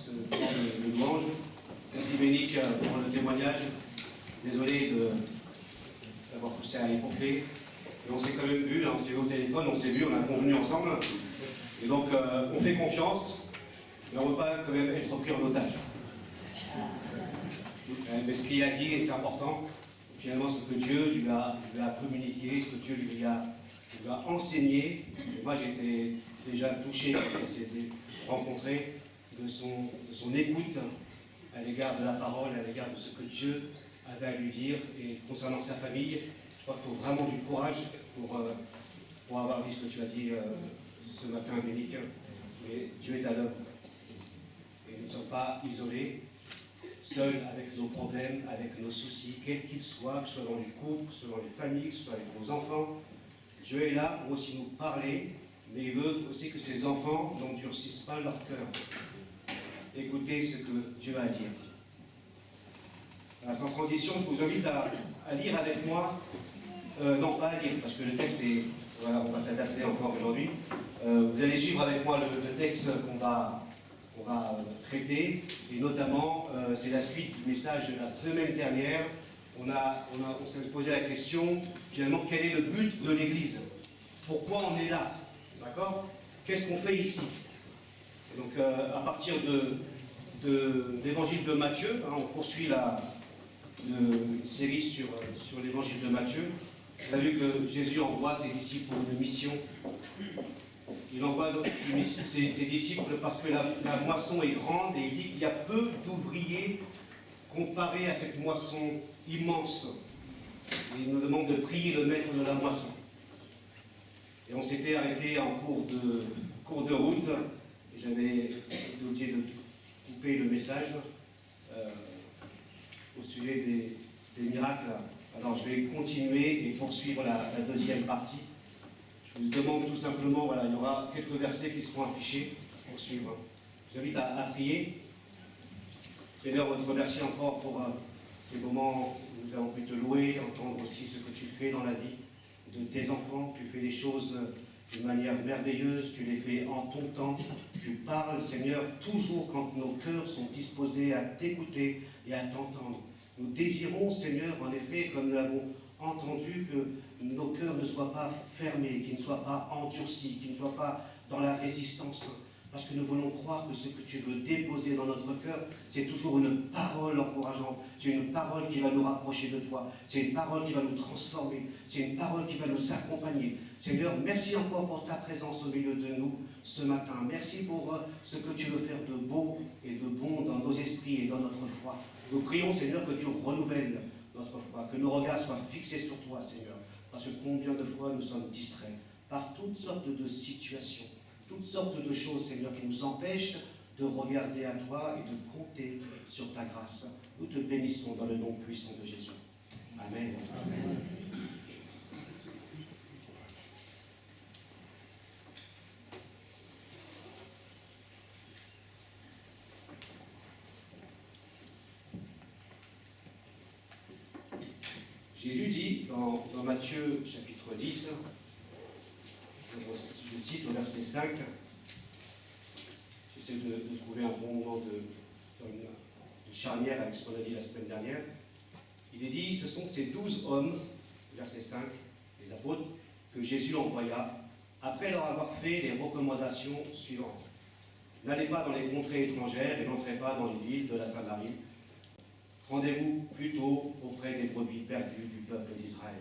ce temps de louange. Merci Bénique pour le témoignage. Désolé d'avoir poussé à y porter. Mais on s'est quand même vu, là, on s'est vu au téléphone, on s'est vu, on a convenu ensemble. Et donc on fait confiance, mais on ne veut pas quand même être pris en otage. Mais ce qu'il a dit est important. Finalement, ce que Dieu lui a communiqué, ce que Dieu lui a enseigné. Et moi, j'étais déjà touché quand on s'était rencontrés de son écoute à l'égard de la parole, à l'égard de ce que Dieu avait à lui dire. Et concernant sa famille, je crois qu'il faut vraiment du courage pour avoir dit ce que tu as dit ce matin, Bénique. Mais Dieu est à l'œuvre. Et nous ne sommes pas isolés, seuls avec nos problèmes, avec nos soucis, quels qu'ils soient, que ce soit dans les couples, que ce soit dans les familles, que ce soit avec nos enfants. Dieu est là pour aussi nous parler, mais il veut aussi que ses enfants n'endurcissent pas leur cœur. Écoutez ce que Dieu a à dire. Alors, en transition, je vous invite à lire avec moi, non pas à lire, parce que le texte est, voilà, on va s'adapter encore aujourd'hui. Vous allez suivre avec moi le texte qu'on va traiter, et notamment, c'est la suite du message de la semaine dernière. On s'est posé la question, finalement, quel est le but de l'Église? Pourquoi on est là? D'accord? Qu'est-ce qu'on fait ici? Et donc, à partir de l'évangile de Matthieu, on poursuit une série sur l'évangile de Matthieu. On a vu que Jésus envoie ses disciples pour une mission. Il envoie ses disciples parce que la moisson est grande, et il dit qu'il y a peu d'ouvriers comparé à cette moisson immense. Et il nous demande de prier le maître de la moisson. Et on s'était arrêté en cours de route, et j'avais été obligé de couper le message au sujet des miracles. Alors je vais continuer et poursuivre la deuxième partie. Je vous demande tout simplement, voilà, il y aura quelques versets qui seront affichés pour suivre. Je vous invite à prier. Seigneur, on te remercie encore pour ces moments où nous avons pu te louer, entendre aussi ce que tu fais dans la vie de tes enfants. Tu fais les choses d'une manière merveilleuse, tu les fais en ton temps. Tu parles, Seigneur, toujours quand nos cœurs sont disposés à t'écouter et à t'entendre. Nous désirons, Seigneur, en effet, comme nous l'avons entendu, que nos cœurs ne soient pas fermés, qu'ils ne soient pas endurcis, qu'ils ne soient pas dans la résistance. Parce que nous voulons croire que ce que tu veux déposer dans notre cœur, c'est toujours une parole encourageante. C'est une parole qui va nous rapprocher de toi. C'est une parole qui va nous transformer. C'est une parole qui va nous accompagner. Seigneur, merci encore pour ta présence au milieu de nous ce matin. Merci pour ce que tu veux faire de beau et de bon dans nos esprits et dans notre foi. Nous prions, Seigneur, que tu renouvelles notre foi, que nos regards soient fixés sur toi, Seigneur. Parce que combien de fois nous sommes distraits par toutes sortes de situations, toutes sortes de choses, Seigneur, qui nous empêchent de regarder à toi et de compter sur ta grâce. Nous te bénissons dans le nom puissant de Jésus. Amen. Amen. Jésus dit dans Matthieu chapitre 10, je cite au verset 5, j'essaie de trouver un bon moment une charnière avec ce qu'on a dit la semaine dernière. Il est dit, ce sont ces 12 hommes, verset 5, les apôtres, que Jésus envoya, après leur avoir fait les recommandations suivantes. N'allez pas dans les contrées étrangères et n'entrez pas dans les villes de la Samarie. Rendez-vous plutôt auprès des brebis perdues du peuple d'Israël.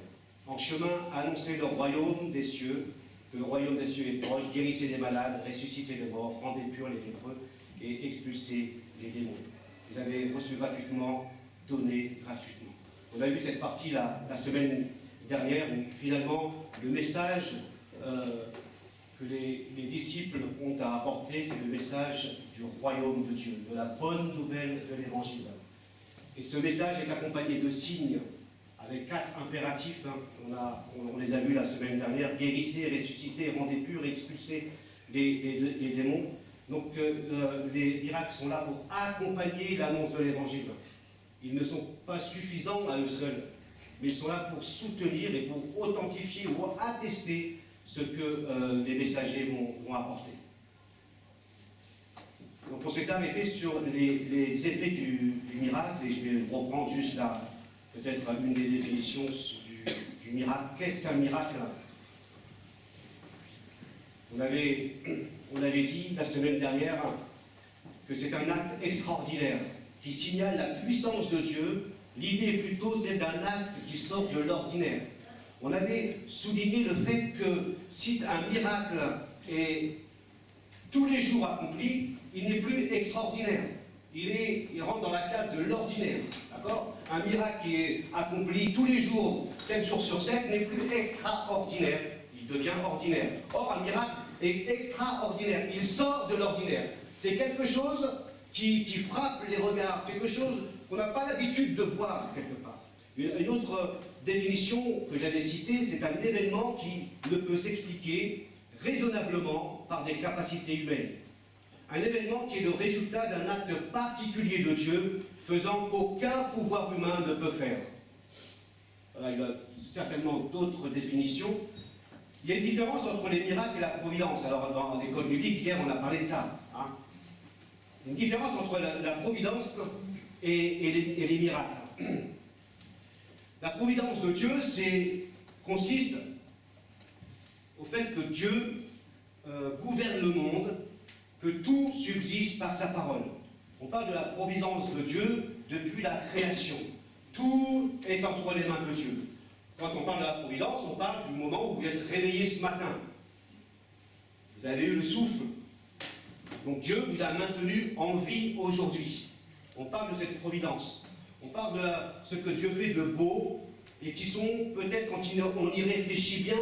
En chemin, annoncez le royaume des cieux, que le royaume des cieux est proche, guérissez les malades, ressuscitez les morts, rendez purs les lépreux et expulsez les démons. Vous avez reçu gratuitement, donné gratuitement. On a vu cette partie la semaine dernière où finalement le message que les disciples ont à apporter, c'est le message du royaume de Dieu, de la bonne nouvelle de l'évangile. Et ce message est accompagné de signes, avec 4 impératifs. On les a vus la semaine dernière: guérissez, ressuscitez, rendez purs et expulsez les démons. Donc les miracles sont là pour accompagner l'annonce de l'évangile. Ils ne sont pas suffisants à eux seuls, mais ils sont là pour soutenir et pour authentifier ou attester ce que les messagers vont apporter. Donc on s'est arrêté sur les effets du miracle, et je vais reprendre juste là, peut-être une des définitions du miracle. Qu'est-ce qu'un miracle? On avait dit la semaine dernière que c'est un acte extraordinaire qui signale la puissance de Dieu. L'idée est plutôt celle d'un acte qui sort de l'ordinaire. On avait souligné le fait que si un miracle est tous les jours accompli, il n'est plus extraordinaire. Il rentre dans la classe de l'ordinaire. D'accord? Un miracle qui est accompli tous les jours, 7 jours sur 7, n'est plus extraordinaire. Il devient ordinaire. Or, un miracle est extraordinaire. Il sort de l'ordinaire. C'est quelque chose qui frappe les regards, quelque chose qu'on n'a pas l'habitude de voir quelque part. Une autre définition que j'avais citée, c'est un événement qui ne peut s'expliquer raisonnablement par des capacités humaines. Un événement qui est le résultat d'un acte particulier de Dieu, faisant qu'aucun pouvoir humain ne peut faire. Voilà, il y a certainement d'autres définitions. Il y a une différence entre les miracles et la providence. Alors, dans l'école biblique, hier, on a parlé de ça. Hein. Une différence entre la providence et les miracles. La providence de Dieu consiste au fait que Dieu gouverne le monde, que tout subsiste par sa parole. On parle de la providence de Dieu depuis la création. Tout est entre les mains de Dieu. Quand on parle de la providence, on parle du moment où vous êtes réveillé ce matin. Vous avez eu le souffle. Donc Dieu vous a maintenu en vie aujourd'hui. On parle de cette providence. On parle de ce que Dieu fait de beau et qui sont peut-être, quand on y réfléchit bien,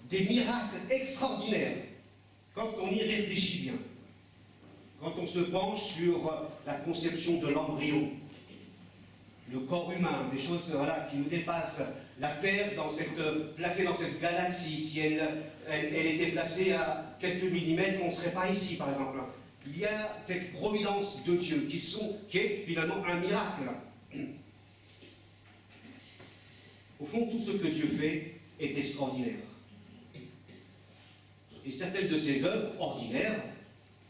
des miracles extraordinaires. Quand on y réfléchit bien. Quand on se penche sur la conception de l'embryon, le corps humain, des choses voilà, qui nous dépassent. La Terre, placée dans cette galaxie, si elle était placée à quelques millimètres, on ne serait pas ici, par exemple. Il y a cette providence de Dieu qui est finalement un miracle. Au fond, tout ce que Dieu fait est extraordinaire. Et certaines de ses œuvres ordinaires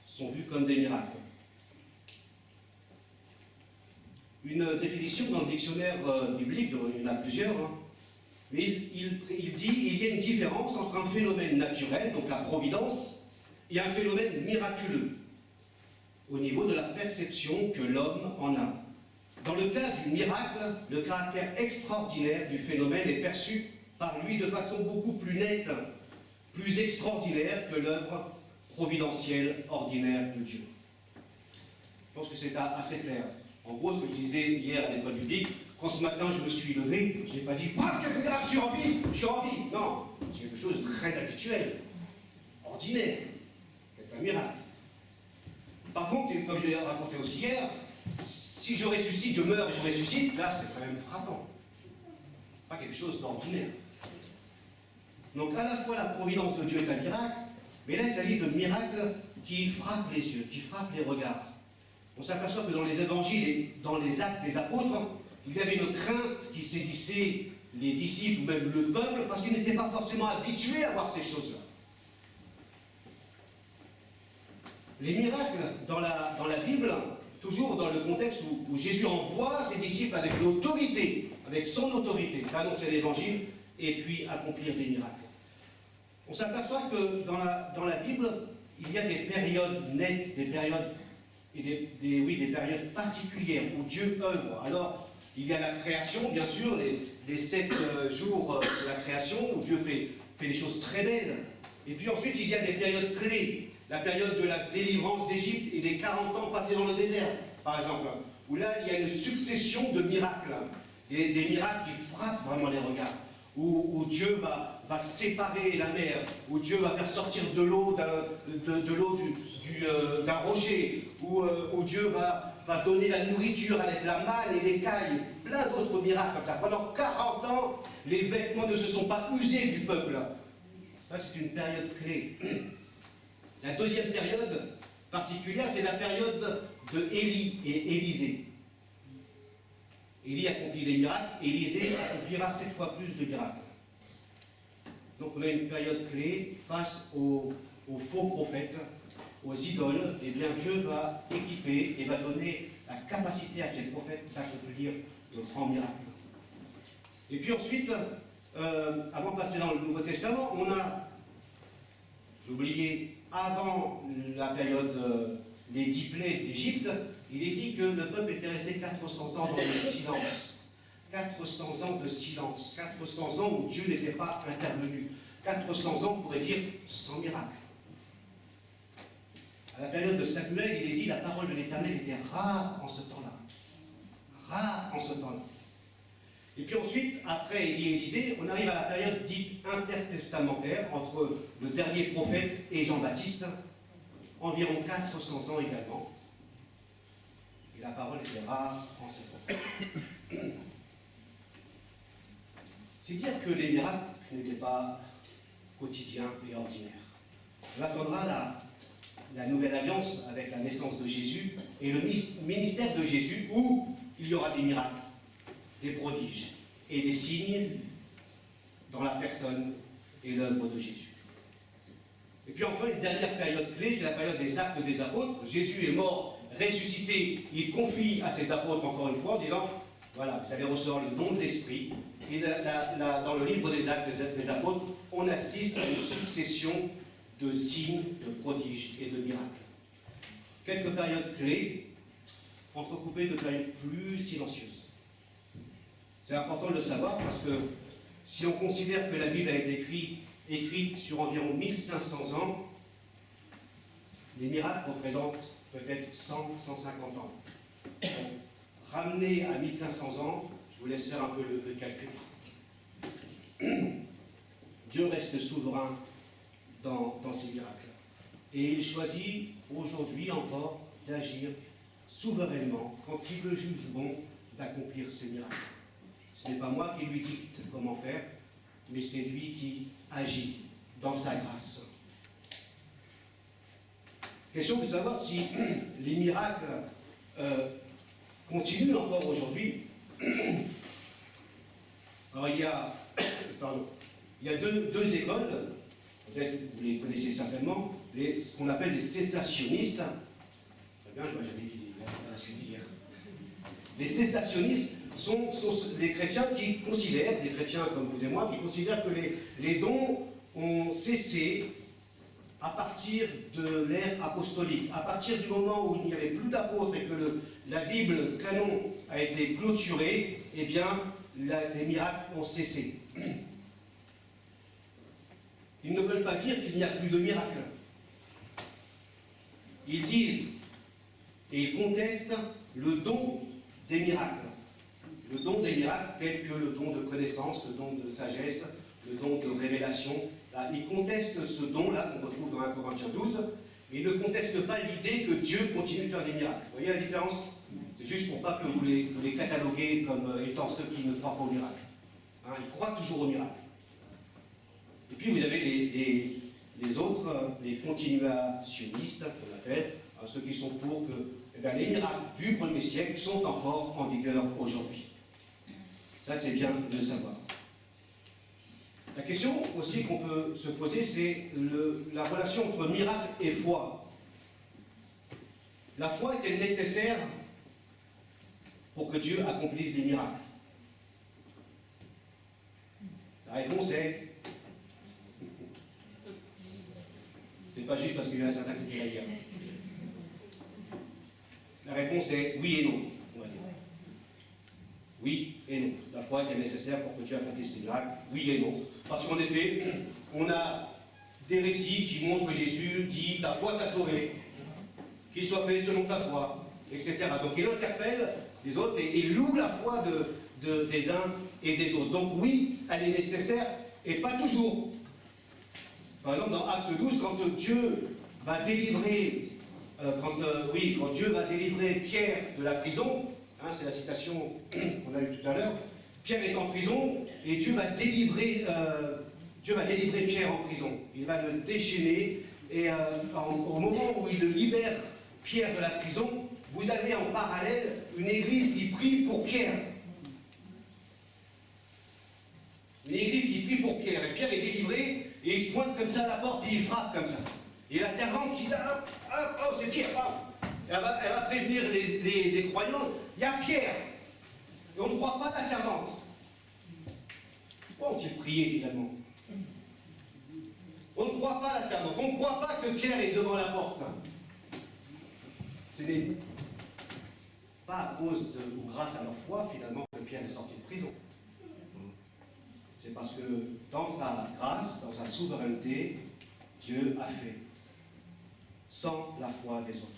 sont vues comme des miracles. Une définition dans le dictionnaire biblique, il y en a plusieurs, hein, mais il dit qu'il y a une différence entre un phénomène naturel, donc la providence, et un phénomène miraculeux, au niveau de la perception que l'homme en a. Dans le cas du miracle, le caractère extraordinaire du phénomène est perçu par lui de façon beaucoup plus nette, plus extraordinaire que l'œuvre providentielle ordinaire de Dieu. Je pense que c'est assez clair. En gros, ce que je disais hier à l'école biblique, quand ce matin je me suis levé, je n'ai pas dit « Ah, quel miracle, je suis en vie !» Non, c'est quelque chose de très habituel, ordinaire. C'est un miracle. Par contre, comme je l'ai raconté aussi hier, si je ressuscite, je meurs et je ressuscite, là c'est quand même frappant. Pas quelque chose d'ordinaire. Donc à la fois la providence de Dieu est un miracle, mais là il s'agit de miracles qui frappent les yeux, qui frappent les regards. On s'aperçoit que dans les évangiles et dans les actes des apôtres, il y avait une crainte qui saisissait les disciples ou même le peuple parce qu'ils n'étaient pas forcément habitués à voir ces choses-là. Les miracles dans la Bible, toujours dans le contexte où Jésus envoie ses disciples avec l'autorité, avec son autorité, annoncer l'évangile et puis accomplir des miracles. On s'aperçoit que dans la Bible, il y a des périodes nettes, des périodes des périodes particulières où Dieu œuvre. Alors, il y a la création, bien sûr, les 7 jours de la création, où Dieu fait des choses très belles. Et puis ensuite, il y a des périodes clés. La période de la délivrance d'Égypte et des 40 ans passés dans le désert, par exemple. Où là, il y a une succession de miracles. Des miracles qui frappent vraiment les regards. Où Dieu va séparer la mer, où Dieu va faire sortir de l'eau d'un rocher, où Dieu va donner la nourriture avec la manne et l'écaille, plein d'autres miracles. Pendant 40 ans, les vêtements ne se sont pas usés du peuple. Ça, c'est une période clé. La deuxième période particulière, c'est la période de Élie et Élisée. Élie accomplit des miracles, Élisée accomplira 7 fois plus de miracles. Donc on a une période clé face aux faux prophètes aux idoles, eh bien Dieu va équiper et va donner la capacité à ses prophètes d'accomplir de grands miracles. Et puis ensuite, avant de passer dans le Nouveau Testament, on a, j'ai oublié, avant la période des 10 plaies d'Égypte, il est dit que le peuple était resté 400 ans dans le silence. 400 ans de silence, 400 ans où Dieu n'était pas intervenu. 400 ans, on pourrait dire, sans miracle. À la période de Samuel, il est dit, la parole de l'Éternel était rare en ce temps-là. Rare en ce temps-là. Et puis ensuite, après Élie et Élisée, on arrive à la période dite intertestamentaire, entre le dernier prophète et Jean-Baptiste, environ 400 ans également. Et la parole était rare en ce temps. C'est dire que les miracles n'étaient pas quotidiens et ordinaires. On attendra la nouvelle alliance avec la naissance de Jésus et le ministère de Jésus où il y aura des miracles, des prodiges et des signes dans la personne et l'œuvre de Jésus. Et puis enfin, une dernière période clé, c'est la période des actes des apôtres. Jésus est mort, ressuscité, il confie à ses apôtres encore une fois en disant, voilà, vous allez recevoir le don de l'Esprit. Et dans le livre des actes des apôtres, on assiste à une succession de signes, de prodiges et de miracles. Quelques périodes clés, entrecoupées de périodes plus silencieuses. C'est important de le savoir parce que si on considère que la Bible a été écrite sur environ 1500 ans, les miracles représentent peut-être 100, 150 ans. Donc, ramené à 1500 ans, je vous laisse faire un peu le calcul. Dieu reste souverain dans ces miracles. Et il choisit aujourd'hui encore d'agir souverainement quand il le juge bon d'accomplir ces miracles. Ce n'est pas moi qui lui dicte comment faire, mais c'est lui qui agit dans sa grâce. Question de savoir si les miracles continuent encore aujourd'hui. Alors il y a deux écoles, peut-être vous les connaissez certainement, ce qu'on appelle les cessationnistes. Très bien, je n'avais jamais dit la suite hier. Les cessationnistes sont des chrétiens qui considèrent, des chrétiens comme vous et moi, qui considèrent que les dons ont cessé à partir de l'ère apostolique. À partir du moment où il n'y avait plus d'apôtres et que la Bible, le canon, a été clôturé, eh bien, les miracles ont cessé. Ils ne veulent pas dire qu'il n'y a plus de miracles. Ils disent et ils contestent le don des miracles. Le don des miracles, tel que le don de connaissance, le don de sagesse, le don de révélation. Là, ils contestent ce don-là qu'on retrouve dans 1 Corinthiens 12, mais ils ne contestent pas l'idée que Dieu continue de faire des miracles. Vous voyez la différence? C'est juste pour pas que vous les cataloguez comme étant ceux qui ne croient pas aux miracles. Hein, ils croient toujours aux miracles. Et puis vous avez les autres, les continuationnistes, qu'on appelle, hein, ceux qui sont pour que les miracles du 1er siècle sont encore en vigueur aujourd'hui. Ça, c'est bien de le savoir. La question aussi qu'on peut se poser, c'est la relation entre miracle et foi. La foi est-elle nécessaire pour que Dieu accomplisse des miracles? La réponse est... C'est pas juste parce qu'il y a un certain qui était là hier. La réponse est oui et non, on va dire. Oui et non. La foi est nécessaire pour que Dieu accomplisse ses miracles. Oui et non. Parce qu'en effet, on a des récits qui montrent que Jésus dit « ta foi t'a sauvé, qu'il soit fait selon ta foi », etc. Donc il interpelle les autres et il loue la foi des uns et des autres. Donc oui, elle est nécessaire et pas toujours. Par exemple, dans Acte 12, quand Dieu va délivrer, quand Dieu va délivrer Pierre de la prison, hein, c'est la citation qu'on a eue tout à l'heure, Pierre est en prison et Dieu va délivrer Pierre en prison. Il va le déchaîner et au moment où il le libère, Pierre de la prison, vous avez en parallèle une église qui prie pour Pierre. Une église qui prie pour Pierre. Et Pierre est délivré et il se pointe comme ça à la porte et il frappe comme ça. Et la servante qui dit, oh, c'est Pierre, hop. Elle va prévenir les croyants, il y a Pierre. Et on ne croit pas la servante. Pourquoi ont-ils prié finalement? On ne croit pas la servante, on ne croit pas que Pierre est devant la porte. Ce n'est pas à cause ou grâce à leur foi finalement que Pierre est sorti de prison. C'est parce que dans sa grâce, dans sa souveraineté, Dieu a fait, sans la foi des autres.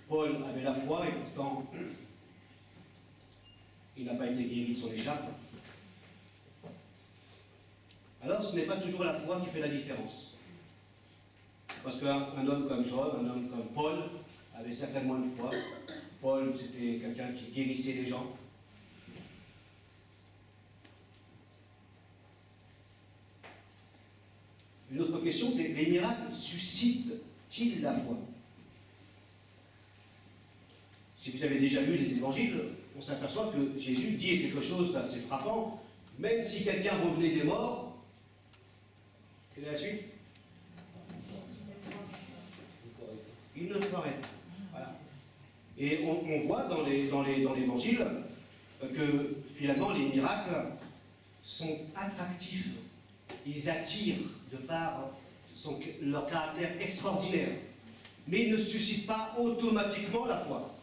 Paul avait la foi et pourtant il n'a pas été guéri de son écharpe. Alors ce n'est pas toujours la foi qui fait la différence. Parce qu'un homme comme Job, un homme comme Paul, avait certainement une foi. Paul, c'était quelqu'un qui guérissait les gens. Une autre question, c'est les miracles suscitent-ils la foi? Si vous avez déjà lu les évangiles, on s'aperçoit que Jésus dit quelque chose d'assez frappant. Même si quelqu'un revenait des morts, quelle est la suite? Il ne paraît pas. Voilà. Et on voit dans l'évangile que finalement les miracles sont attractifs. Ils attirent de par leur caractère extraordinaire. Mais ils ne suscitent pas automatiquement la foi.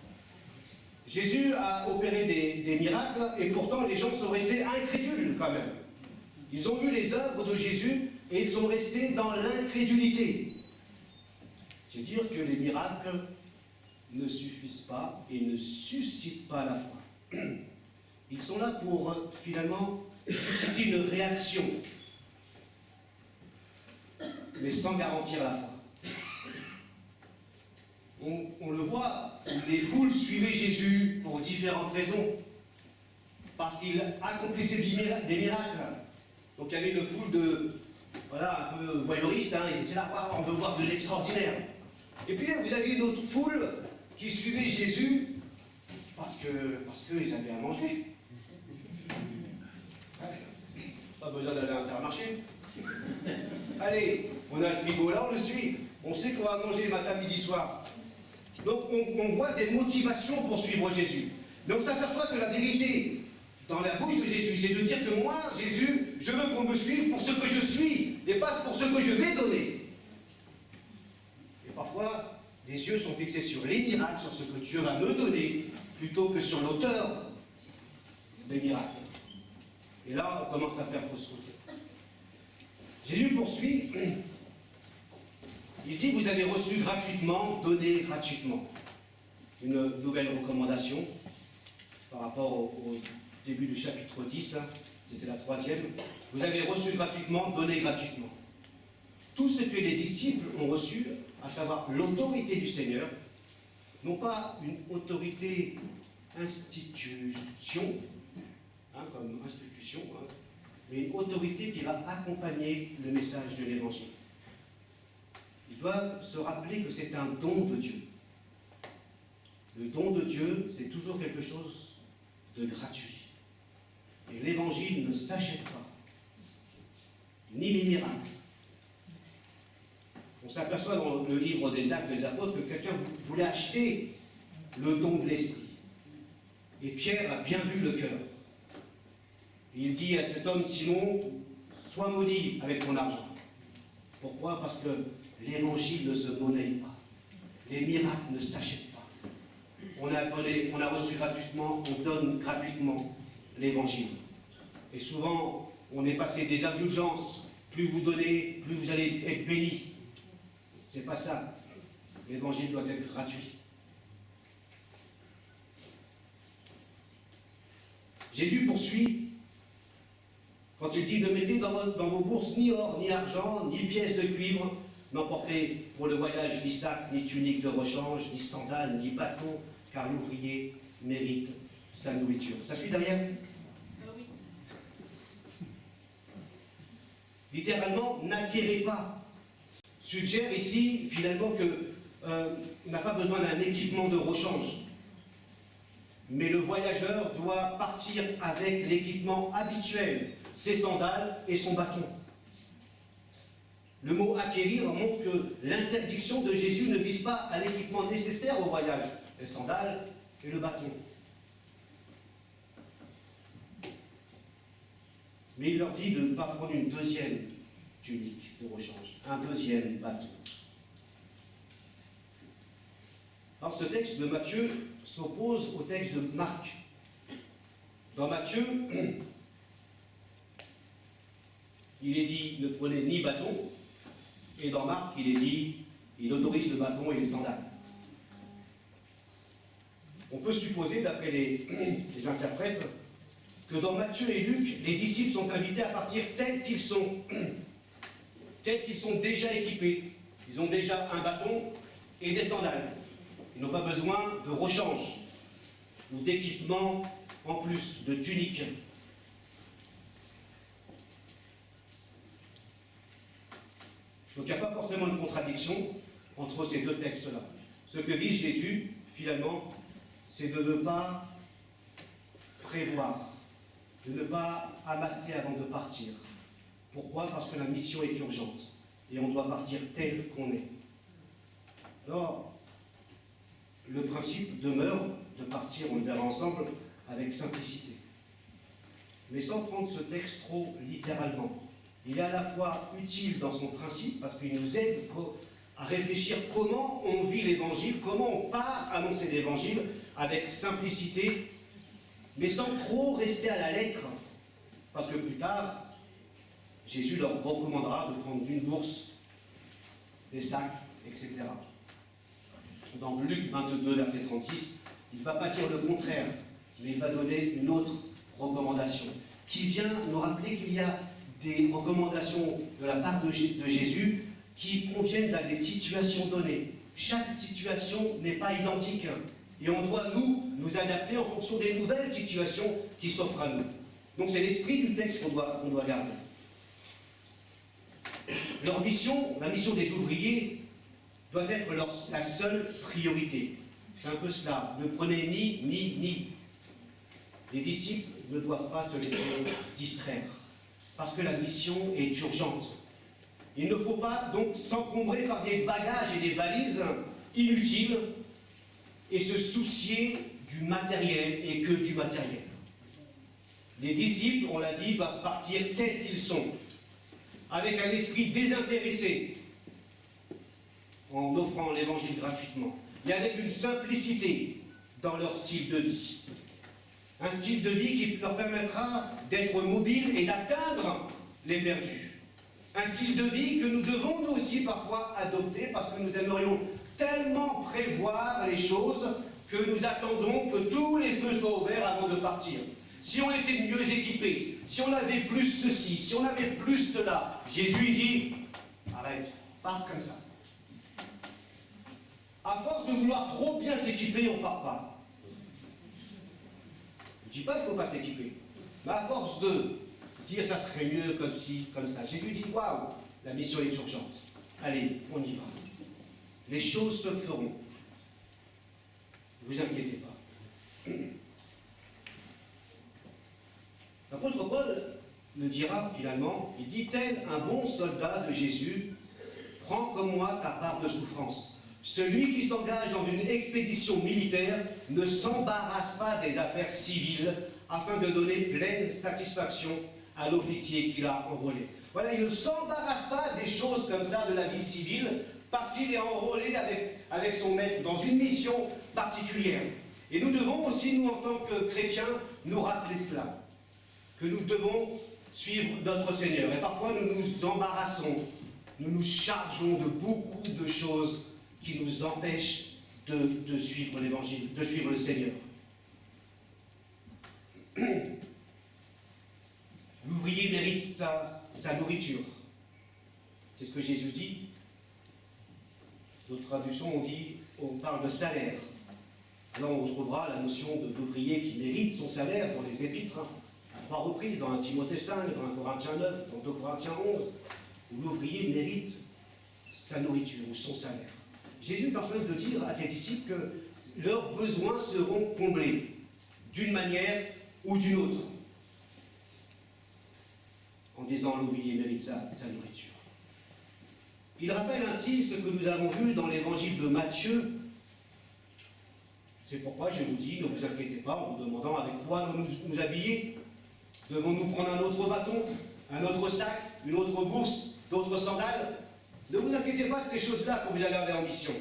Jésus a opéré des miracles et pourtant les gens sont restés incrédules quand même. Ils ont vu les œuvres de Jésus et ils sont restés dans l'incrédulité. C'est dire que les miracles ne suffisent pas et ne suscitent pas la foi. Ils sont là pour finalement susciter une réaction, mais sans garantir la foi. On le voit, les foules suivaient Jésus pour différentes raisons. Parce qu'il accomplissait des miracles. Donc il y avait une foule un peu voyeuristes, hein, ils étaient là, on veut voir de l'extraordinaire. Et puis vous aviez une autre foule qui suivait Jésus parce qu'ils avaient à manger. Pas besoin d'aller à Intermarché. Allez, on a le frigo là, on le suit. On sait qu'on va manger matin, midi, soir. Donc on voit des motivations pour suivre Jésus. Mais on s'aperçoit que la vérité dans la bouche de Jésus, c'est de dire que moi, Jésus, je veux qu'on me suive pour ce que je suis, et pas pour ce que je vais donner. Et parfois, les yeux sont fixés sur les miracles, sur ce que Dieu va me donner, plutôt que sur l'auteur des miracles. Et là, on commence à faire fausse route. Jésus poursuit. Il dit, vous avez reçu gratuitement, donné gratuitement. Une nouvelle recommandation par rapport au début du chapitre 10, c'était la 3e. Vous avez reçu gratuitement, donné gratuitement. Tout ce que les disciples ont reçu, à savoir l'autorité du Seigneur, non pas une autorité institution, comme institution, mais une autorité qui va accompagner le message de l'Évangile. Ils doivent se rappeler que c'est un don de Dieu. Le don de Dieu, c'est toujours quelque chose de gratuit. Et l'Évangile ne s'achète pas, ni les miracles. On s'aperçoit dans le livre des Actes des Apôtres que quelqu'un voulait acheter le don de l'Esprit. Et Pierre a bien vu le cœur. Il dit à cet homme, Simon, sois maudit avec ton argent. Pourquoi? Parce que l'Évangile ne se monnaie pas. Les miracles ne s'achètent pas. On a reçu gratuitement, on donne gratuitement l'Évangile. Et souvent, on est passé des indulgences. Plus vous donnez, plus vous allez être bénis. C'est pas ça. L'Évangile doit être gratuit. Jésus poursuit quand il dit, ne mettez dans vos bourses ni or, ni argent, ni pièces de cuivre, n'emportez pour le voyage ni sac, ni tunique de rechange, ni sandales, ni bâton, car l'ouvrier mérite sa nourriture. Ça suit derrière? Oui. Littéralement, n'acquérez pas. Suggère ici, finalement, qu'on n'a pas besoin d'un équipement de rechange. Mais le voyageur doit partir avec l'équipement habituel, ses sandales et son bâton. Le mot acquérir montre que l'interdiction de Jésus ne vise pas à l'équipement nécessaire au voyage, les sandales et le bâton. Mais il leur dit de ne pas prendre une deuxième tunique de rechange, un deuxième bâton. Alors ce texte de Matthieu s'oppose au texte de Marc. Dans Matthieu, il est dit ne prenez ni bâton, et dans Marc, il est dit il autorise le bâton et les sandales. On peut supposer, d'après les interprètes, que dans Matthieu et Luc, les disciples sont invités à partir tels qu'ils sont déjà équipés. Ils ont déjà un bâton et des sandales. Ils n'ont pas besoin de rechange ou d'équipement en plus, de tunique. Donc il n'y a pas forcément de contradiction entre ces deux textes-là. Ce que vise Jésus, finalement, c'est de ne pas prévoir, de ne pas amasser avant de partir. Pourquoi? Parce que la mission est urgente et on doit partir tel qu'on est. Alors, le principe demeure de partir, on le verra ensemble, avec simplicité. Mais sans prendre ce texte trop littéralement. Il est à la fois utile dans son principe, parce qu'il nous aide à réfléchir comment on vit l'Évangile, comment on part annoncer l'Évangile avec simplicité, mais sans trop rester à la lettre, parce que plus tard, Jésus leur recommandera de prendre une bourse, des sacs, etc. Dans Luc 22, verset 36, il ne va pas dire le contraire, mais il va donner une autre recommandation, qui vient nous rappeler qu'il y a des recommandations de la part de Jésus qui conviennent à des situations données. Chaque situation n'est pas identique, et on doit nous adapter en fonction des nouvelles situations qui s'offrent à nous. Donc c'est l'esprit du texte qu'on doit garder. Leur mission, la mission des ouvriers, doit être la seule priorité. C'est un peu cela. Ne prenez ni. Les disciples ne doivent pas se laisser distraire, parce que la mission est urgente. Il ne faut pas donc s'encombrer par des bagages et des valises inutiles et se soucier du matériel et que du matériel. Les disciples, on l'a dit, doivent partir tels qu'ils sont, avec un esprit désintéressé, en offrant l'évangile gratuitement, et avec une simplicité dans leur style de vie. Un style de vie qui leur permettra d'être mobiles et d'atteindre les perdus. Un style de vie que nous devons nous aussi parfois adopter parce que nous aimerions tellement prévoir les choses que nous attendons que tous les feux soient ouverts avant de partir. Si on était mieux équipés, si on avait plus ceci, si on avait plus cela, Jésus dit, arrête, pars comme ça. À force de vouloir trop bien s'équiper, on ne part pas. Je ne dis pas qu'il ne faut pas s'équiper, mais à force de dire ça serait mieux comme ci, comme ça, Jésus dit, waouh, la mission est urgente. Allez, on y va. Les choses se feront. Ne vous inquiétez pas. L'apôtre Paul le dira finalement, il dit, tel un bon soldat de Jésus, prends comme moi ta part de souffrance. Celui qui s'engage dans une expédition militaire ne s'embarrasse pas des affaires civiles afin de donner pleine satisfaction à l'officier qui l'a enrôlé. Voilà, il ne s'embarrasse pas des choses comme ça de la vie civile parce qu'il est enrôlé avec son maître dans une mission particulière. Et nous devons aussi, nous en tant que chrétiens, nous rappeler cela, que nous devons suivre notre Seigneur. Et parfois nous nous embarrassons, nous nous chargeons de beaucoup de choses qui nous empêchent de suivre l'Évangile, de suivre le Seigneur. L'ouvrier mérite sa nourriture. C'est ce que Jésus dit. D'autres traductions, on parle de salaire. Là, on retrouvera la notion d'ouvrier qui mérite son salaire dans les épîtres, à 3 reprises, dans 1 Timothée 5, dans 1 Corinthiens 9, dans 2 Corinthiens 11, où l'ouvrier mérite sa nourriture ou son salaire. Jésus est en train de dire à ses disciples que leurs besoins seront comblés, d'une manière ou d'une autre, en disant l'ouvrier mérite sa nourriture. Il rappelle ainsi ce que nous avons vu dans l'évangile de Matthieu. C'est pourquoi je vous dis, ne vous inquiétez pas en vous demandant avec quoi nous habiller. Devons-nous prendre un autre bâton, un autre sac, une autre bourse, d'autres sandales? Ne vous inquiétez pas de ces choses-là quand vous allez aller en mission.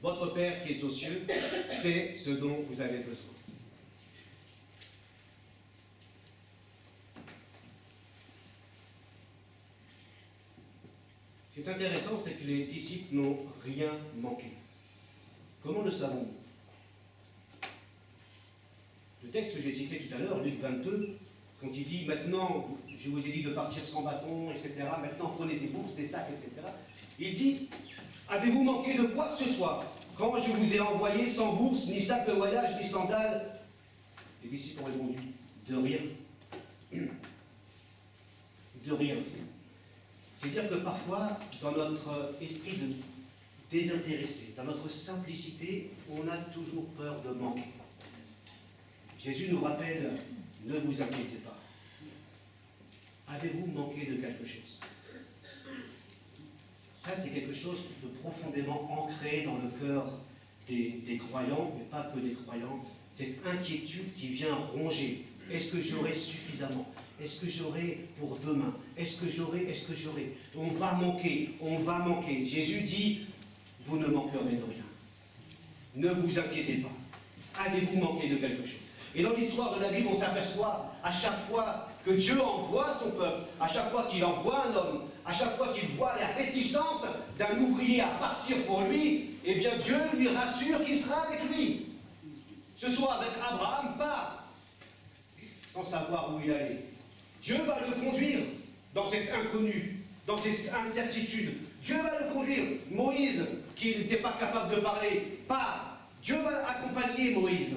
Votre Père qui est aux cieux, c'est ce dont vous avez besoin. Ce qui est intéressant, c'est que les disciples n'ont rien manqué. Comment le savons-nous? Le texte que j'ai cité tout à l'heure, Luc 22, quand il dit « Maintenant, je vous ai dit de partir sans bâton, etc. Maintenant, prenez des bourses, des sacs, etc. » Il dit « Avez-vous manqué de quoi que ce soit quand je vous ai envoyé sans bourse, ni sac de voyage, ni sandales ?» Les disciples ont répondu « De rien. » De rien. C'est-à-dire que parfois, dans notre esprit de désintéressé, dans notre simplicité, on a toujours peur de manquer. Jésus nous rappelle, ne vous inquiétez pas. Avez-vous manqué de quelque chose? Ça, c'est quelque chose de profondément ancré dans le cœur des croyants, mais pas que des croyants. Cette inquiétude qui vient ronger. Est-ce que j'aurai suffisamment? Est-ce que j'aurai pour demain? Est-ce que j'aurai? Est-ce que j'aurai? On va manquer, on va manquer. Jésus dit, vous ne manquerez de rien. Ne vous inquiétez pas. Avez-vous manqué de quelque chose? Et dans l'histoire de la Bible, on s'aperçoit à chaque fois que Dieu envoie son peuple, à chaque fois qu'il envoie un homme, à chaque fois qu'il voit la réticence d'un ouvrier à partir pour lui, eh bien Dieu lui rassure qu'il sera avec lui. Ce soit avec Abraham, part, sans savoir où il allait. Dieu va le conduire dans cet inconnu, dans cette incertitude. Dieu va le conduire. Moïse, qui n'était pas capable de parler, part. Dieu va accompagner Moïse.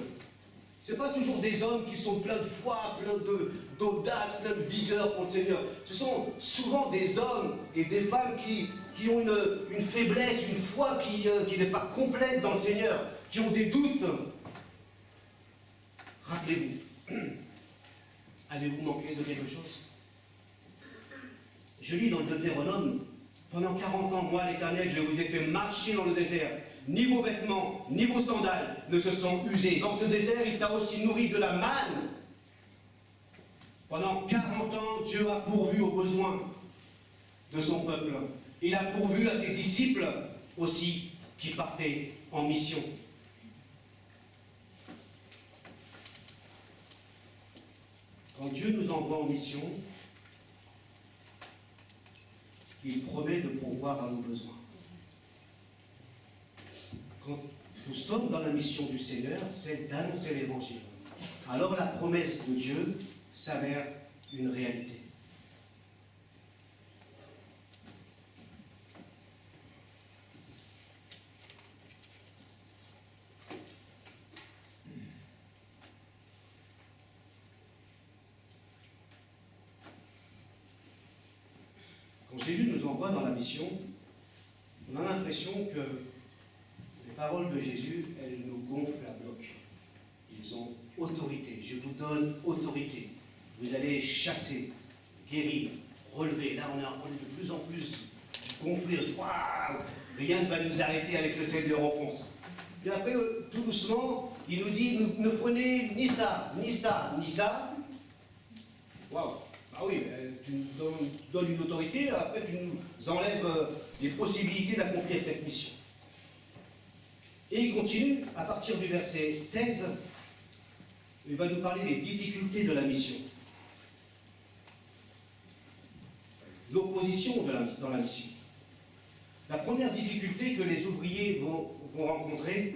Ce n'est pas toujours des hommes qui sont pleins de foi, pleins d'audace, pleins de vigueur pour le Seigneur. Ce sont souvent des hommes et des femmes qui ont une faiblesse, une foi qui n'est pas complète dans le Seigneur, qui ont des doutes. Rappelez-vous, avez-vous manqué de quelque chose? Je lis dans le Deutéronome, pendant 40 ans, moi l'Éternel, je vous ai fait marcher dans le désert. Ni vos vêtements, ni vos sandales ne se sont usés. Dans ce désert, il t'a aussi nourri de la manne. Pendant 40 ans, Dieu a pourvu aux besoins de son peuple. Il a pourvu à ses disciples aussi qui partaient en mission. Quand Dieu nous envoie en mission, il promet de pourvoir à nos besoins. Quand nous sommes dans la mission du Seigneur, c'est d'annoncer l'Évangile. Alors la promesse de Dieu s'avère une réalité. Quand Jésus nous envoie dans la mission, on a l'impression que les paroles de Jésus, elles nous gonflent à bloc. Ils ont autorité. Je vous donne autorité. Vous allez chasser, guérir, relever. Là, on est de plus en plus gonflés. Waouh! Rien ne va nous arrêter avec le Seigneur en France. Et après, tout doucement, il nous dit, ne prenez ni ça, ni ça, ni ça. Waouh! Ah oui, tu nous donnes une autorité, après tu nous enlèves les possibilités d'accomplir cette mission. Et il continue, à partir du verset 16, il va nous parler des difficultés de la mission. L'opposition dans la mission. La première difficulté que les ouvriers vont rencontrer,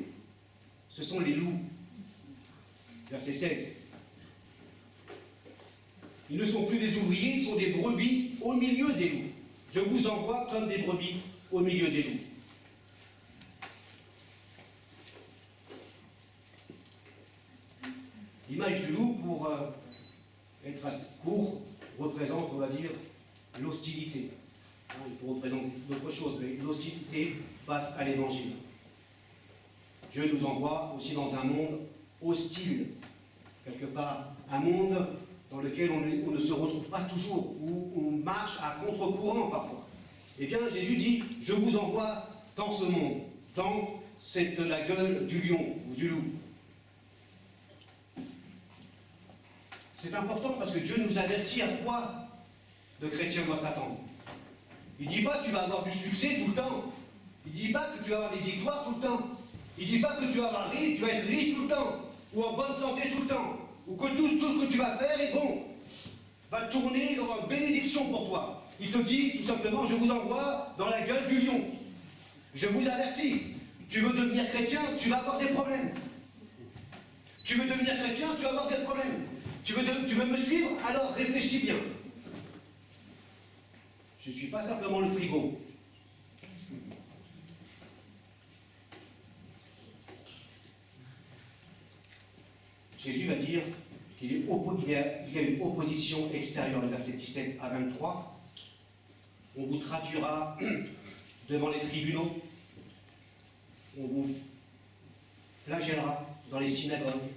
ce sont les loups. Verset 16. Ils ne sont plus des ouvriers, ils sont des brebis au milieu des loups. Je vous envoie comme des brebis au milieu des loups. L'image du loup, pour être assez court, représente, on va dire, l'hostilité. Il peut représenter d'autres choses, mais l'hostilité face à l'Évangile. Dieu nous envoie aussi dans un monde hostile, quelque part, un monde dans lequel on ne se retrouve pas toujours, où on marche à contre-courant parfois. Eh bien, Jésus dit, je vous envoie dans ce monde. Dans, c'est la gueule du lion ou du loup. C'est important parce que Dieu nous avertit à quoi le chrétien doit s'attendre. Il ne dit pas que tu vas avoir du succès tout le temps. Il ne dit pas que tu vas avoir des victoires tout le temps. Il ne dit pas que tu vas être riche tout le temps. Ou en bonne santé tout le temps. Ou que tout ce que tu vas faire est bon. Va tourner dans une bénédiction pour toi. Il te dit tout simplement, je vous envoie dans la gueule du lion. Je vous avertis. Tu veux devenir chrétien, tu vas avoir des problèmes. Tu veux devenir chrétien, tu vas avoir des problèmes. Tu veux me suivre, alors réfléchis bien. Je ne suis pas simplement le frigo. Jésus va dire qu'il y a une opposition extérieure, les versets 17 à 23. On vous traduira devant les tribunaux. On vous flagellera dans les synagogues.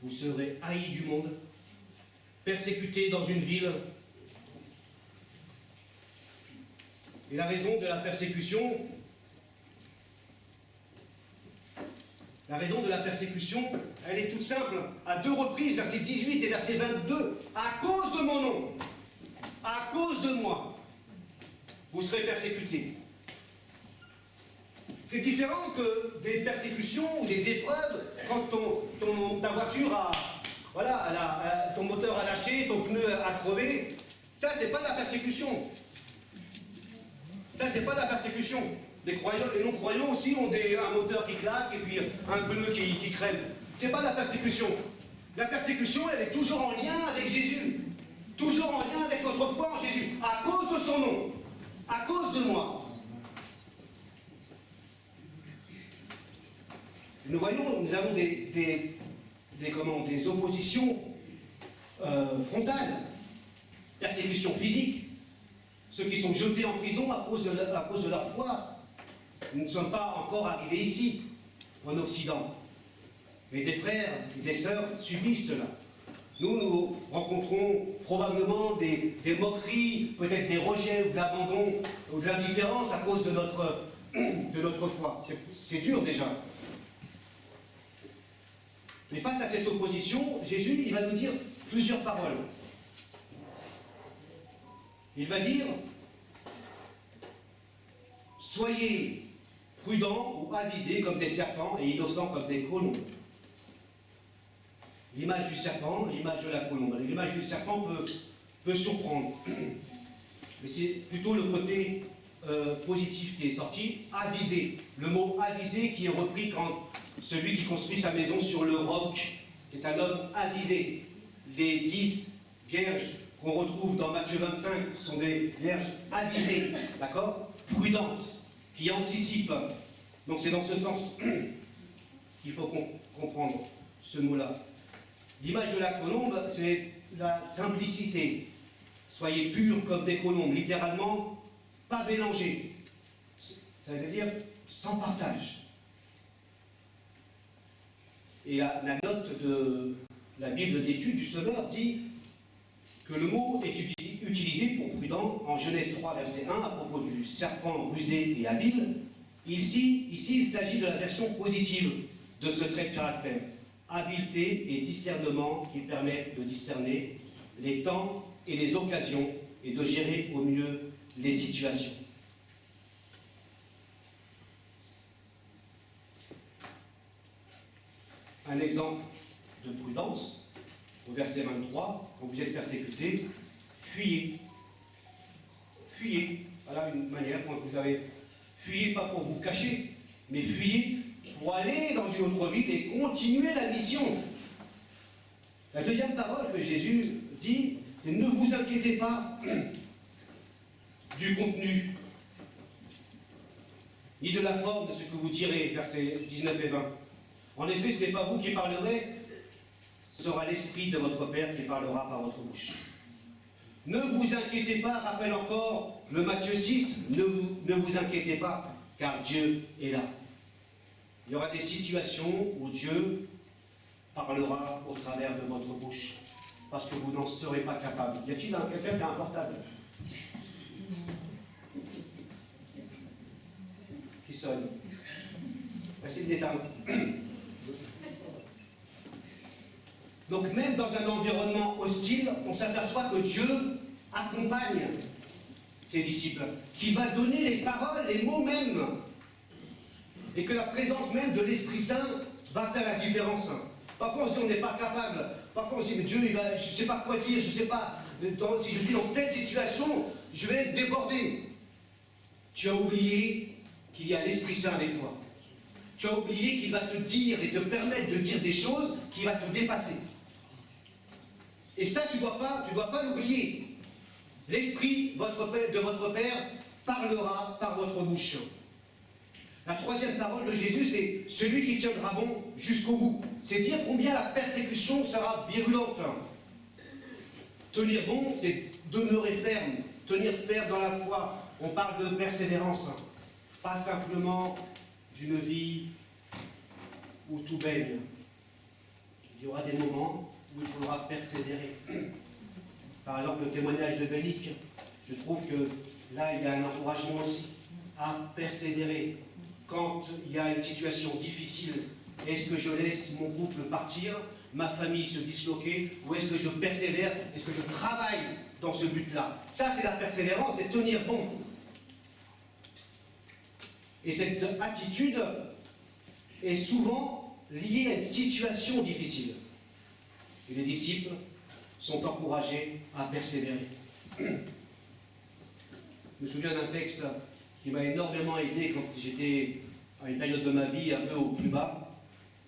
Vous serez haïs du monde, persécutés dans une ville. Et la raison de la persécution, elle est toute simple. À 2 reprises, verset 18 et verset 22, à cause de mon nom, à cause de moi, vous serez persécutés. C'est différent que des persécutions ou des épreuves quand ta voiture a, voilà, ton moteur a lâché, ton pneu a crevé. Ça, c'est pas de la persécution. Ça, c'est pas de la persécution. Les non-croyants aussi ont un moteur qui claque et puis un pneu qui crève. C'est pas de la persécution. La persécution, elle est toujours en lien avec Jésus. Toujours en lien avec notre foi en Jésus. À cause de son nom. À cause de moi. Nous avons des oppositions frontales, persécutions physiques, ceux qui sont jetés en prison à cause de leur foi. Nous ne sommes pas encore arrivés ici, en Occident. Mais des frères et des sœurs subissent cela. Nous rencontrons probablement des moqueries, peut-être des rejets ou de l'abandon ou de l'indifférence à cause de notre foi. C'est dur déjà. Mais face à cette opposition, Jésus, il va nous dire plusieurs paroles. Il va dire, soyez prudents ou avisés comme des serpents et innocents comme des colombes. L'image du serpent, l'image de la colombe. L'image du serpent peut surprendre. Mais c'est plutôt le côté positif qui est sorti, avisé. Le mot avisé qui est repris quand celui qui construit sa maison sur le roc, c'est un homme avisé. Les 10 vierges qu'on retrouve dans Matthieu 25 sont des vierges avisées, d'accord, prudentes, qui anticipent. Donc c'est dans ce sens qu'il faut comprendre ce mot-là. L'image de la colombe, c'est la simplicité. Soyez purs comme des colombes, littéralement, pas mélangés. Ça veut dire sans partage. Et la note de la Bible d'études du Semeur dit que le mot est utilisé pour prudent en Genèse 3, verset 1, à propos du serpent rusé et habile. Ici, il s'agit de la version positive de ce trait de caractère. Habileté et discernement qui permettent de discerner les temps et les occasions et de gérer au mieux les situations. Un exemple de prudence, au verset 23, quand vous êtes persécuté, fuyez. Fuyez. Voilà une manière quand vous avez... Fuyez pas pour vous cacher, mais fuyez pour aller dans une autre ville et continuer la mission. La deuxième parole que Jésus dit, c'est ne vous inquiétez pas du contenu, ni de la forme de ce que vous direz, versets 19 et 20. En effet, ce n'est pas vous qui parlerez, ce sera l'Esprit de votre Père qui parlera par votre bouche. Ne vous inquiétez pas, rappelle encore le Matthieu 6, ne vous inquiétez pas, car Dieu est là. Il y aura des situations où Dieu parlera au travers de votre bouche, parce que vous n'en serez pas capable. Y a-t-il quelqu'un qui a un portable? sonne. Facile d'éteindre. Donc même dans un environnement hostile, on s'aperçoit que Dieu accompagne ses disciples, qu'il va donner les paroles, les mots même, et que la présence même de l'Esprit Saint va faire la différence. Parfois on se dit on n'est pas capable, parfois on se dit mais Dieu, je ne sais pas quoi dire, je ne sais pas, si je suis dans telle situation, je vais être débordé. Tu as oublié qu'il y a l'Esprit Saint avec toi. Tu as oublié qu'il va te dire et te permettre de dire des choses qui vont te dépasser. Et ça, tu ne dois pas l'oublier. L'Esprit de votre Père parlera par votre bouche. La troisième parole de Jésus, c'est celui qui tiendra bon jusqu'au bout. C'est dire combien la persécution sera virulente. Tenir bon, c'est demeurer ferme, tenir ferme dans la foi. On parle de persévérance, pas simplement d'une vie où tout baigne. Il y aura des moments où il faudra persévérer. Par exemple, le témoignage de Bénique, je trouve que là, il y a un encouragement aussi à persévérer. Quand il y a une situation difficile, est-ce que je laisse mon couple partir, ma famille se disloquer, ou est-ce que je persévère, est-ce que je travaille dans ce but-là? Ça, c'est la persévérance, c'est tenir bon. Et cette attitude est souvent liée à une situation difficile. Et les disciples sont encouragés à persévérer. Je me souviens d'un texte qui m'a énormément aidé quand j'étais à une période de ma vie un peu au plus bas.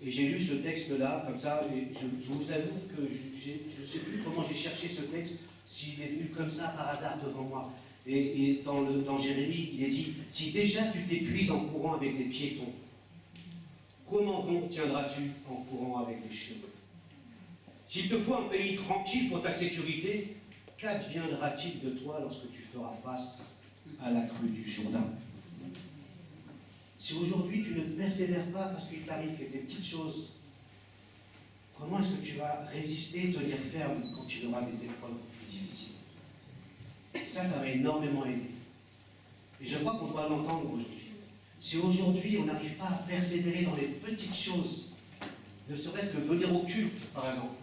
Et j'ai lu ce texte-là, comme ça, et je vous avoue que je ne sais plus comment j'ai cherché ce texte, s'il est venu comme ça par hasard devant moi. Et dans Jérémie, il est dit, si déjà tu t'épuises en courant avec les piétons, comment donc tiendras-tu en courant avec les chevaux? S'il te faut un pays tranquille pour ta sécurité, qu'adviendra-t-il de toi lorsque tu feras face à la crue du Jourdain? Si aujourd'hui tu ne persévères pas parce qu'il t'arrive des petites choses, comment est-ce que tu vas résister, tenir ferme quand tu auras des épreuves plus difficiles? Et ça m'a énormément aidé. Et je crois qu'on doit l'entendre aujourd'hui. Si aujourd'hui on n'arrive pas à persévérer dans les petites choses, ne serait-ce que venir au culte, par exemple,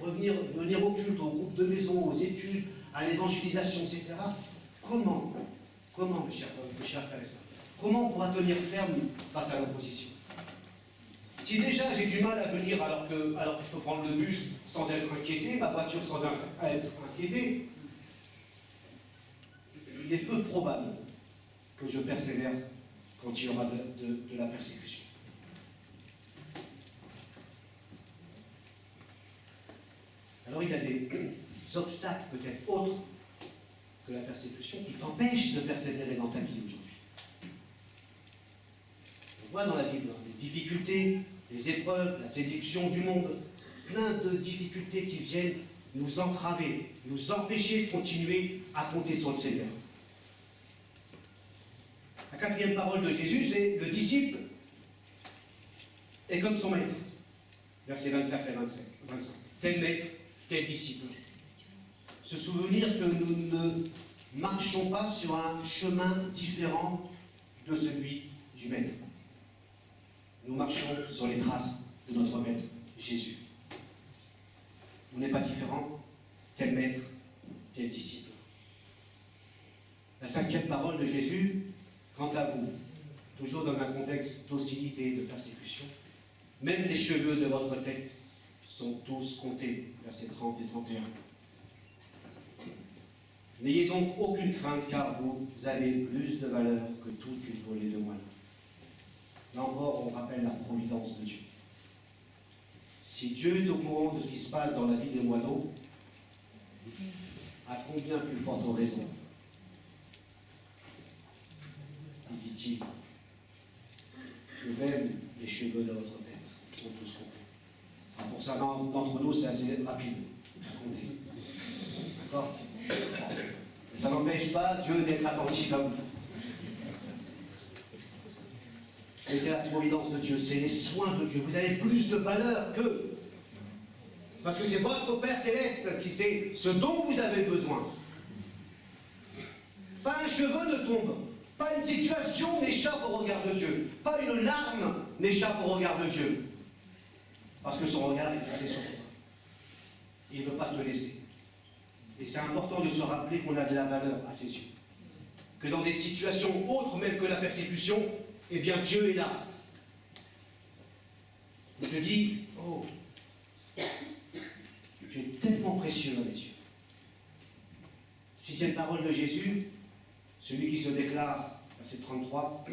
venir au culte, au groupe de maison, aux études, à l'évangélisation, etc. Comment, mes chers frères et sœurs, comment on pourra tenir ferme face à l'opposition? Si déjà j'ai du mal à venir alors que je peux prendre le bus sans être inquiété, ma voiture sans être inquiétée, il est peu probable que je persévère quand il y aura de la persécution. Alors il y a des obstacles peut-être autres que la persécution qui t'empêchent de persévérer dans ta vie aujourd'hui. On voit dans la Bible les difficultés, les épreuves, la séduction du monde, plein de difficultés qui viennent nous entraver, nous empêcher de continuer à compter sur le Seigneur. La quatrième parole de Jésus, c'est le disciple est comme son maître. Versets 24 et 25. Tel maître, tel disciple. Se souvenir que nous ne marchons pas sur un chemin différent de celui du maître. Nous marchons sur les traces de notre maître, Jésus. On n'est pas différent, tel maître, tel disciple. La cinquième parole de Jésus, quant à vous, toujours dans un contexte d'hostilité, de persécution, même les cheveux de votre tête sont tous comptés, versets 30 et 31. N'ayez donc aucune crainte, car vous avez plus de valeur que toute une volée de moines. Là encore, on rappelle la providence de Dieu. Si Dieu est au courant de ce qui se passe dans la vie des moineaux, à combien plus forte raison, dit-il, que même les cheveux de votre tête sont tous comptés. Alors pour ça, d'entre nous, c'est assez rapide à compter. D'accord? Mais ça n'empêche pas Dieu d'être attentif à vous. Et c'est la providence de Dieu, c'est les soins de Dieu. Vous avez plus de valeur que... Parce que c'est votre Père Céleste qui sait ce dont vous avez besoin. Pas un cheveu ne tombe Pas une situation n'échappe au regard de Dieu. Pas une larme n'échappe au regard de Dieu. Parce que son regard est fixé sur toi. Il ne veut pas te laisser. Et c'est important de se rappeler qu'on a de la valeur à ses yeux. Que dans des situations autres même que la persécution, eh bien Dieu est là. Il te dit, oh, tu es tellement précieux à mes yeux. Sixième parole de Jésus, celui qui se déclare, verset 33,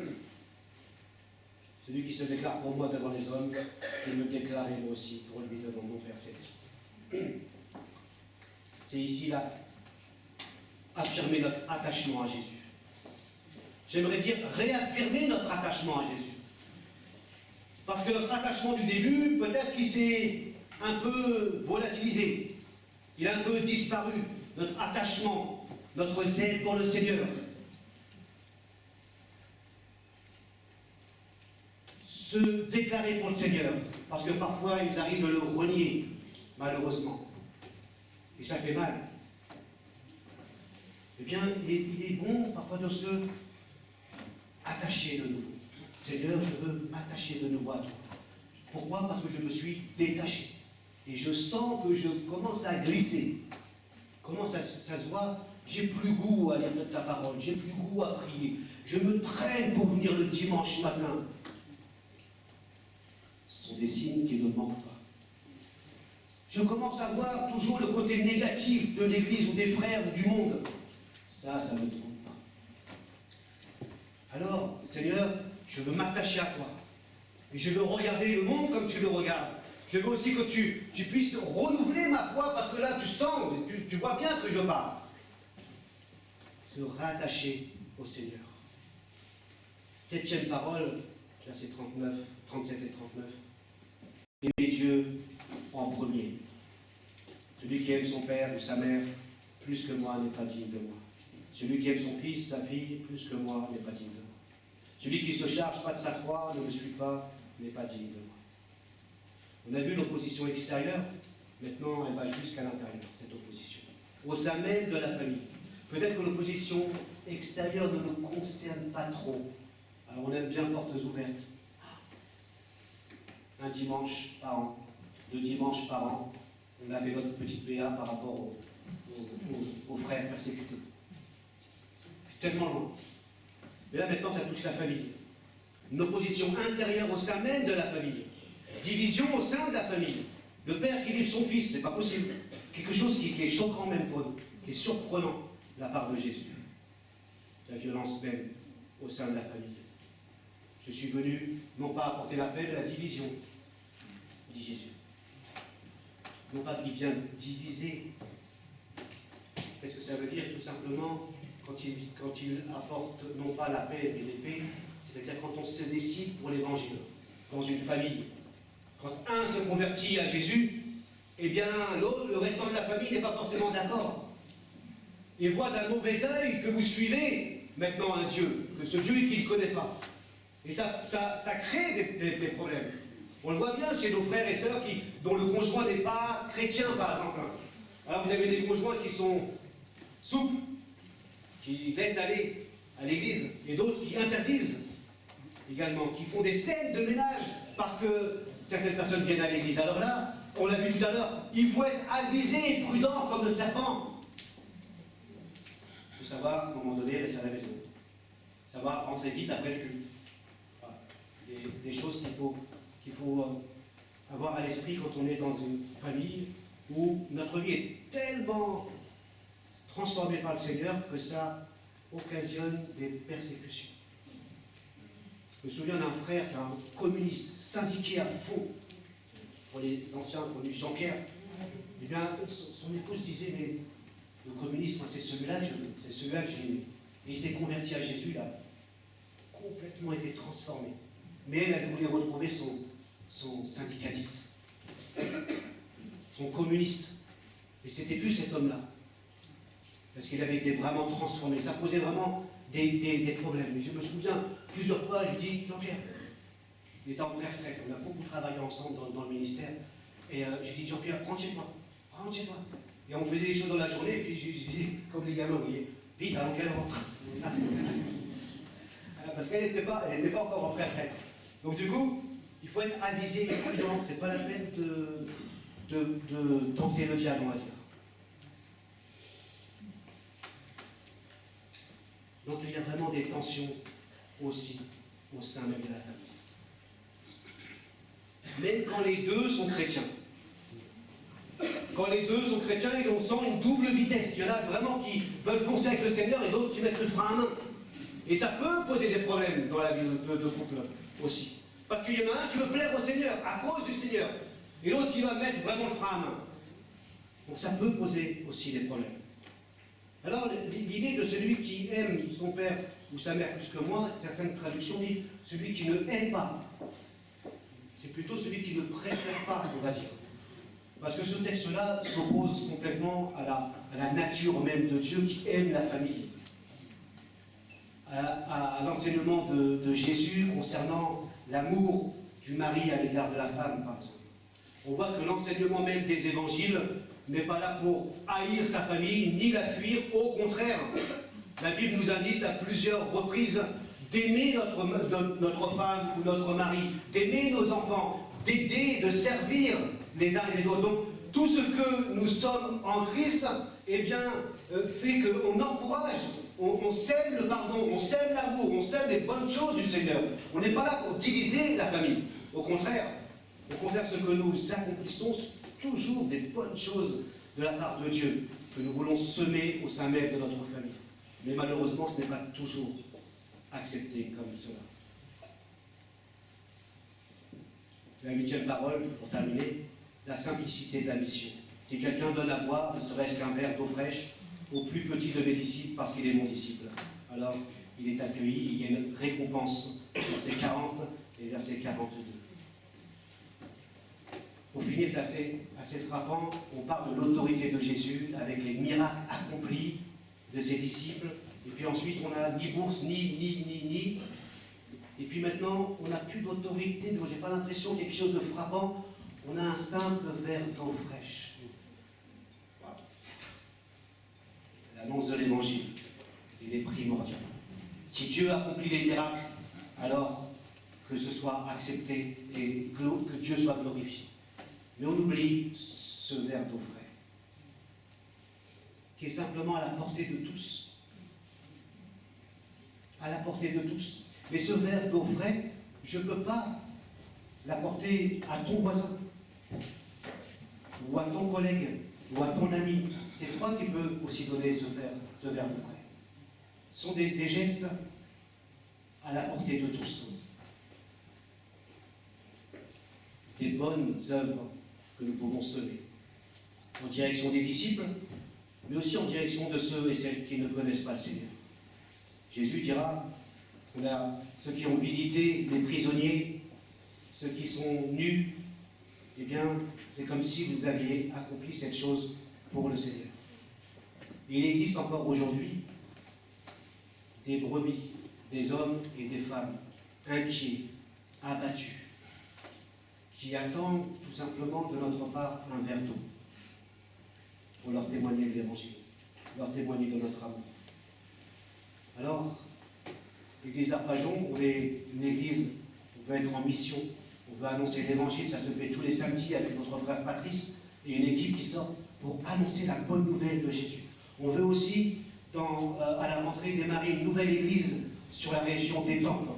celui qui se déclare pour moi devant les hommes, je me déclarerai moi aussi pour lui devant mon Père Céleste. C'est ici là, affirmer notre attachement à Jésus. J'aimerais dire réaffirmer notre attachement à Jésus. Parce que notre attachement du début, peut-être qu'il s'est un peu volatilisé. Il a un peu disparu, notre attachement, notre zèle pour le Seigneur. Se déclarer pour le Seigneur, parce que parfois il nous arrive de le renier, malheureusement. Et ça fait mal. Eh bien, il est bon parfois de se attacher de nouveau. Seigneur, je veux m'attacher de nouveau à toi. Pourquoi? Parce que je me suis détaché. Et je sens que je commence à glisser. Comment ça se voit? J'ai plus goût à lire ta parole, j'ai plus goût à prier. Je me traîne pour venir le dimanche matin. Ce sont des signes qui ne manquent pas. Je commence à voir toujours le côté négatif de l'Église ou des frères ou du monde. Ça ne me trompe pas. Alors, Seigneur, je veux m'attacher à toi. Et je veux regarder le monde comme tu le regardes. Je veux aussi que tu puisses renouveler ma foi, parce que là, tu sens, tu vois bien que je parle. Se rattacher au Seigneur. Septième parole, versets 37 et 39. Aimer Dieu en premier. Celui qui aime son père ou sa mère plus que moi n'est pas digne de moi. Celui qui aime son fils, sa fille, plus que moi n'est pas digne de moi. Celui qui ne se charge pas de sa croix, ne me suit pas, n'est pas digne de moi. On a vu l'opposition extérieure, maintenant elle va jusqu'à l'intérieur, cette opposition. Au sein même de la famille. Peut-être que l'opposition extérieure ne nous concerne pas trop. Alors on aime bien portes ouvertes. Un dimanche par an, 2 dimanches par an, on avait notre petite BA par rapport aux frères persécutés. C'est tellement loin. Mais là maintenant ça touche la famille. Une opposition intérieure au sein même de la famille. Division au sein de la famille. Le père qui livre son fils, c'est pas possible. Quelque chose qui est choquant même pour nous, qui est surprenant de la part de Jésus. La violence même au sein de la famille. Je suis venu non pas apporter la paix, mais la division, dit Jésus. Non pas qu'il vient diviser. Qu'est-ce que ça veut dire? Tout simplement, quand il apporte non pas la paix et l'épée, c'est-à-dire quand on se décide pour l'évangile, dans une famille. Quand un se convertit à Jésus, eh bien l'autre, le restant de la famille n'est pas forcément d'accord. Et voit d'un mauvais œil que vous suivez maintenant un Dieu, que ce Dieu qu'il ne connaît pas. Et ça crée des problèmes. On le voit bien chez nos frères et sœurs dont le conjoint n'est pas chrétien, par exemple. Alors vous avez des conjoints qui sont souples, qui laissent aller à l'église, et d'autres qui interdisent également, qui font des scènes de ménage parce que certaines personnes viennent à l'église. Alors là, on l'a vu tout à l'heure, il faut être avisé et prudent comme le serpent. Il faut savoir, à un moment donné, rester à la maison. Savoir rentrer vite après le culte. Voilà. Des choses qu'il faut avoir à l'esprit quand on est dans une famille où notre vie est tellement transformée par le Seigneur que ça occasionne des persécutions. Je me souviens d'un frère, un communiste, syndiqué à fond, pour les anciens connus, Jean-Pierre. Eh bien, son épouse disait, mais le communisme, c'est celui-là que je veux, c'est celui-là que j'ai aimé. Et il s'est converti à Jésus, il a complètement été transformé. Mais elle voulait retrouver son syndicaliste, son communiste. Et c'était plus cet homme-là. Parce qu'il avait été vraiment transformé. Ça posait vraiment des problèmes. Et je me souviens, plusieurs fois, je dis, Jean-Pierre, il était en pré-retraite, on a beaucoup travaillé ensemble dans le ministère. Et j'ai dit, Jean-Pierre, rentre chez toi. Rentre chez toi. Et on faisait les choses dans la journée, et puis je disais, comme les gamins, vous voyez, vite, avant qu'elle rentre. parce qu'elle n'était pas encore en retraite. Donc du coup, il faut être avisé et prudent. C'est pas la peine de tenter le diable, on va dire. Donc il y a vraiment des tensions aussi au sein même de la famille. Même quand les deux sont chrétiens. Quand les deux sont chrétiens, on sent une double vitesse. Il y en a vraiment qui veulent foncer avec le Seigneur et d'autres qui mettent le frein à main. Et ça peut poser des problèmes dans la vie de couple aussi. Parce qu'il y en a un qui veut plaire au Seigneur, à cause du Seigneur, et l'autre qui va mettre vraiment le frein à main. Donc ça peut poser aussi des problèmes. Alors l'idée de celui qui aime son père ou sa mère plus que moi, certaines traductions disent celui qui ne aime pas. C'est plutôt celui qui ne préfère pas, on va dire. Parce que ce texte-là s'oppose complètement à la nature même de Dieu qui aime la famille. À l'enseignement de Jésus concernant l'amour du mari à l'égard de la femme, par exemple. On voit que l'enseignement même des évangiles n'est pas là pour haïr sa famille, ni la fuir, au contraire. La Bible nous invite à plusieurs reprises d'aimer notre femme ou notre mari, d'aimer nos enfants, d'aider, de servir les uns et les autres. Donc, tout ce que nous sommes en Christ, eh bien, fait qu'on encourage, on sème le pardon, on sème l'amour, on sème les bonnes choses du Seigneur. On n'est pas là pour diviser la famille. Au contraire, ce que nous accomplissons, c'est toujours des bonnes choses de la part de Dieu, que nous voulons semer au sein même de notre famille. Mais malheureusement, ce n'est pas toujours accepté comme cela. La 8e parole, pour terminer, la simplicité de la mission. Si quelqu'un donne à boire, ne serait-ce qu'un verre d'eau fraîche, au plus petit de mes disciples, parce qu'il est mon disciple, alors il est accueilli, il y a une récompense. Verset 40 et verset 42. Pour finir, c'est assez frappant, on parle de l'autorité de Jésus avec les miracles accomplis de ses disciples, et puis ensuite on n'a ni bourse, ni. Et puis maintenant, on n'a plus d'autorité, donc j'ai pas l'impression qu'il y a quelque chose de frappant, on a un simple verre d'eau fraîche. Voilà. L'annonce de l'évangile, il est primordial. Si Dieu accomplit les miracles, alors que ce soit accepté et que Dieu soit glorifié. Mais on oublie ce verre d'eau frais, qui est simplement à la portée de tous. À la portée de tous. Mais ce verre d'eau frais, je ne peux pas l'apporter à ton voisin, ou à ton collègue, ou à ton ami. C'est toi qui peux aussi donner ce verre d'eau frais. Ce sont des gestes à la portée de tous. Des bonnes œuvres que nous pouvons semer, en direction des disciples, mais aussi en direction de ceux et celles qui ne connaissent pas le Seigneur. Jésus dira, ceux qui ont visité les prisonniers, ceux qui sont nus, eh bien, c'est comme si vous aviez accompli cette chose pour le Seigneur. Et il existe encore aujourd'hui des brebis, des hommes et des femmes inquiets, abattus, qui attendent tout simplement de notre part un verre d'eau pour leur témoigner de l'Évangile, leur témoigner de notre amour. Alors, l'église d'Arpajon, on est une église, on veut être en mission, on veut annoncer l'Évangile, ça se fait tous les samedis avec notre frère Patrice et une équipe qui sort pour annoncer la bonne nouvelle de Jésus. On veut aussi, à la rentrée, démarrer une nouvelle église sur la région des Temples.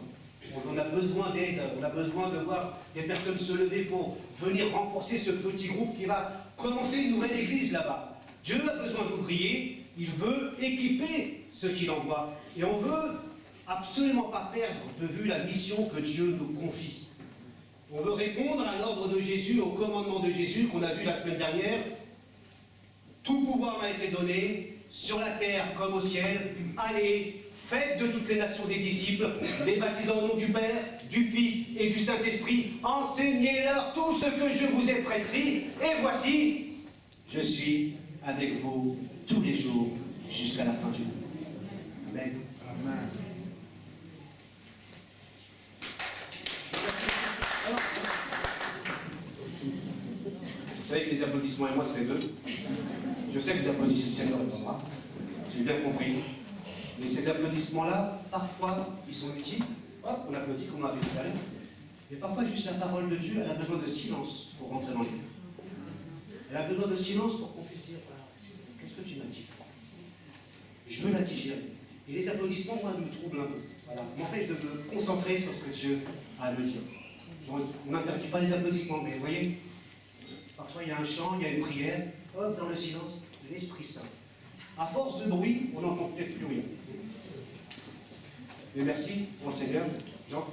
On a besoin d'aide, on a besoin de voir des personnes se lever pour venir renforcer ce petit groupe qui va commencer une nouvelle église là-bas. Dieu a besoin d'ouvriers, il veut équiper ceux qu'il envoie. Et on ne veut absolument pas perdre de vue la mission que Dieu nous confie. On veut répondre à l'ordre de Jésus, au commandement de Jésus qu'on a vu la semaine dernière. Tout pouvoir m'a été donné, sur la terre comme au ciel. Allez, faites de toutes les nations des disciples, les baptisant au nom du Père, du Fils et du Saint-Esprit. Enseignez-leur tout ce que je vous ai prescrit. Et voici, je suis avec vous tous les jours jusqu'à la fin du monde. Amen. Amen. Vous savez que les applaudissements et moi, ça fait deux. Je sais que vous applaudissez le Seigneur et pas moi. J'ai bien compris. Mais ces applaudissements-là, parfois, ils sont utiles. Hop, on applaudit comme on a fait tout à l'heure. Mais parfois, juste la parole de Dieu, elle a besoin de silence pour rentrer dans le cœur. Elle a besoin de silence pour qu'on puisse dire, voilà, qu'est-ce que tu m'as dit? Je veux la digérer. Et les applaudissements, moi, me troublent un peu. Voilà, m'empêchent de me concentrer sur ce que Dieu a à me dire. On n'interdit pas les applaudissements, mais vous voyez, parfois il y a un chant, il y a une prière, hop, dans le silence, l'Esprit Saint. À force de bruit, on n'entend peut-être plus rien. Mais merci pour le Seigneur, Jean.